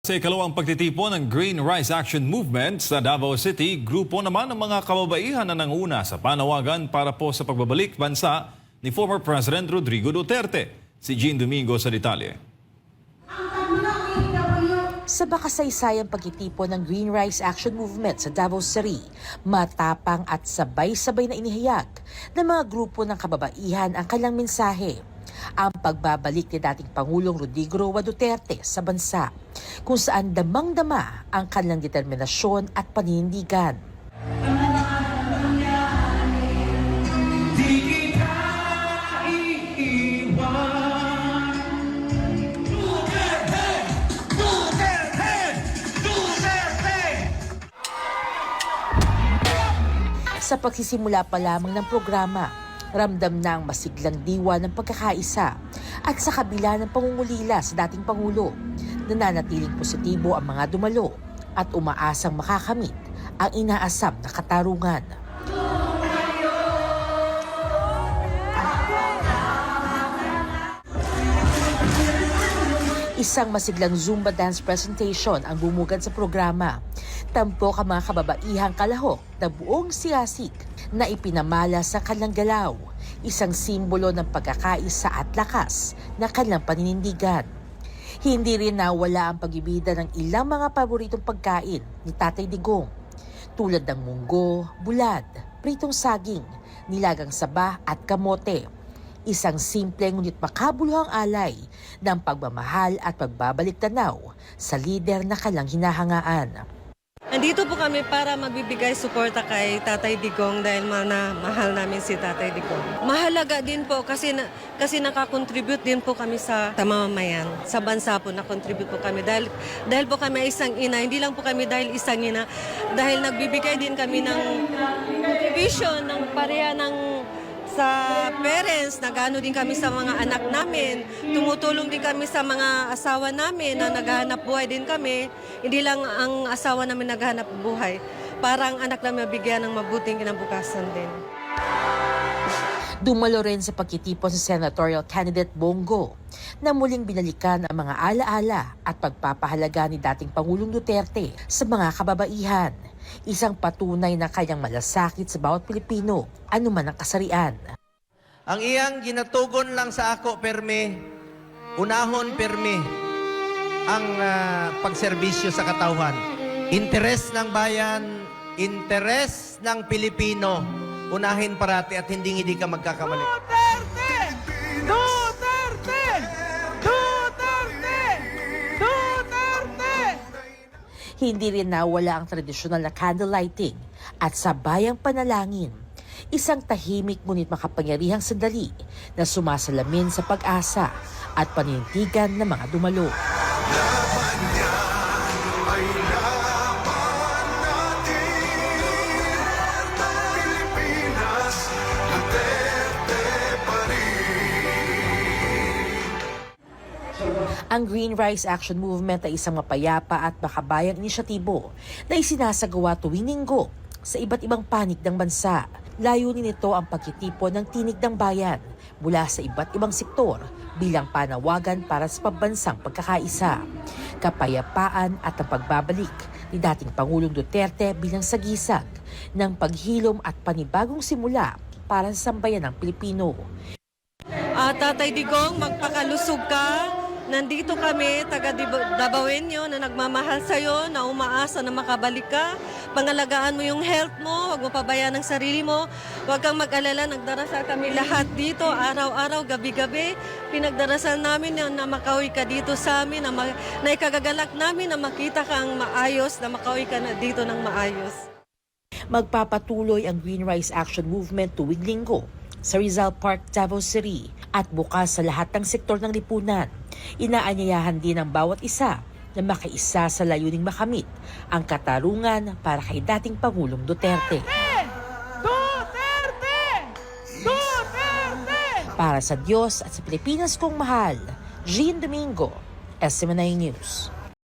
Sa ikalawang pagtitipon ng Green Rice Action Movement sa Davao City, grupo naman ng mga kababaihan na nanguna sa panawagan para po sa pagbabalik bansa ni former President Rodrigo Duterte. Si Jean Domingo sa detalye. Sa makasaysayang pagtitipon ng Green Rice Action Movement sa Davao City, matapang at sabay-sabay na inihayag ng mga grupo ng kababaihan ang kanilang mensahe. Ang pagbabalik ni dating Pangulong Rodrigo Roa Duterte sa bansa, kung saan damang-dama ang kanilang determinasyon at paninindigan. Sa pagsisimula pa lamang ng programa, ramdam na ang masiglang diwa ng pagkakaisa at sa kabila ng pangungulila sa dating Pangulo, nananatiling positibo ang mga dumalo at umaasang makakamit ang inaasam na katarungan. Isang masiglang Zumba dance presentation ang bumugad sa programa. Tampok ang mga kababaihang kalahok na buong siyasik na ipinamala sa kanilang galaw. Isang simbolo ng pagkakaisa at lakas na kanilang paninindigan. Hindi rin nawala ang pag-ibida ng ilang mga paboritong pagkain ni Tatay Digong, tulad ng munggo, bulad, pritong saging, nilagang saba at kamote. Isang simple ngunit makabuluhang alay ng pagmamahal at pagbabalik tanaw sa lider na kanilang hinahangaan. Nandito po kami para magbibigay suporta kay Tatay Digong dahil mahal namin si Tatay Digong. Mahalaga din po kasi nakakontribute din po kami sa mamamayan. Sa bansa po nakontribute po kami dahil po kami isang ina. Hindi lang po kami dahil isang ina, dahil nagbibigay din kami ng contribution ng pareha ng sa parents, nag-ano din kami sa mga anak namin, tumutulong din kami sa mga asawa namin na naghahanap buhay din kami. Hindi lang ang asawa namin naghahanap buhay, para ang anak namin mabigyan ng mabuting kinabukasan din. Dumalo rin sa pagtitipon sa senatorial candidate Bongo na muling binalikan ang mga alaala at pagpapahalaga ni dating Pangulong Duterte sa mga kababaihan. Isang patunay na kayang malasakit sa bawat Pilipino, anuman ang kasarian. Ang iyang ginatugon lang sa ako, perme, unahon perme, ang pagserbisyo sa katauhan. Interes ng bayan, interes ng Pilipino, unahin parati at hindi ka magkakamali. Duterte! Duterte! Duterte! Duterte! Hindi rin nawala ang tradisyonal na candle lighting at sabayang panalangin. Isang tahimik ngunit makapangyarihang sandali na sumasalamin sa pag-asa at paninindigan ng mga dumalo. Ang Green Rice Action Movement ay isang mapayapa at makabayang inisyatibo na isinasagawa tuwing linggo sa iba't ibang panig ng bansa. Layunin nito ang pagtitipon ng tinig ng bayan mula sa iba't ibang sektor bilang panawagan para sa pambansang pagkakaisa, kapayapaan at ang pagbabalik ni dating Pangulong Duterte bilang sagisag ng paghilom at panibagong simula para sa sambayan ng Pilipino. Tatay Digong, magpakalusog ka. Nandito kami, taga Dabawenyo, na nagmamahal sa'yo, na umaasa na makabalik ka. Pangalagaan mo yung health mo, huwag mo pabayaan ang sarili mo. Huwag kang mag-alala, nagdarasal kami lahat dito, araw-araw, gabi-gabi. Pinagdarasal namin yun na makauwi ka dito sa amin, na ikagagalak namin na makita kang maayos, na makauwi ka na dito ng maayos. Magpapatuloy ang Green Rice Action Movement tuwing linggo sa Rizal Park, Davao City at bukas sa lahat ng sektor ng lipunan. Inaanyayahan din ang bawat isa na makaisa sa layuning makamit ang katarungan para kay dating Pangulong Duterte. Duterte! Duterte! Para sa Diyos at sa Pilipinas kong mahal, Jean Domingo, SMNI News.